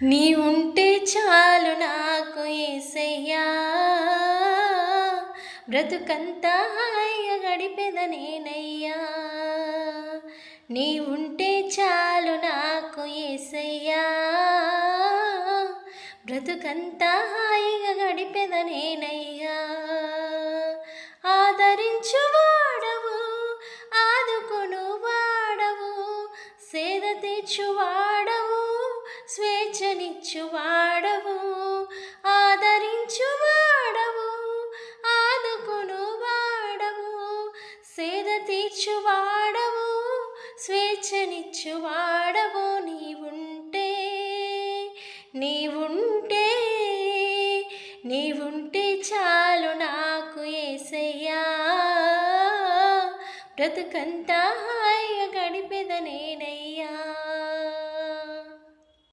నీ ఉంటే చాలు నాకు యేసయ్యా, బ్రతుకంతా హాయిగా గడిపెద నేనయ్యా. నీ ఉంటే చాలు నాకు యేసయ్యా, బ్రతుకంతా హాయిగా గడిపెద నేనయ్యా. ఆదరించువాడవు, ఆదుకొను వాడవు, సేద తీర్చువాడవు, స్వేచ్ఛనిచ్చువాడవు. ఆదరించువాడవు, ఆదుకొను వాడవు, సేద తీర్చువాడవు, స్వేచ్ఛనిచ్చువాడవు. నీవుంటే నీవుంటే నీవుంటే చాలు నాకు యేసయ్యా, బ్రతుకంతా హాయిగా గడిపెద నేను.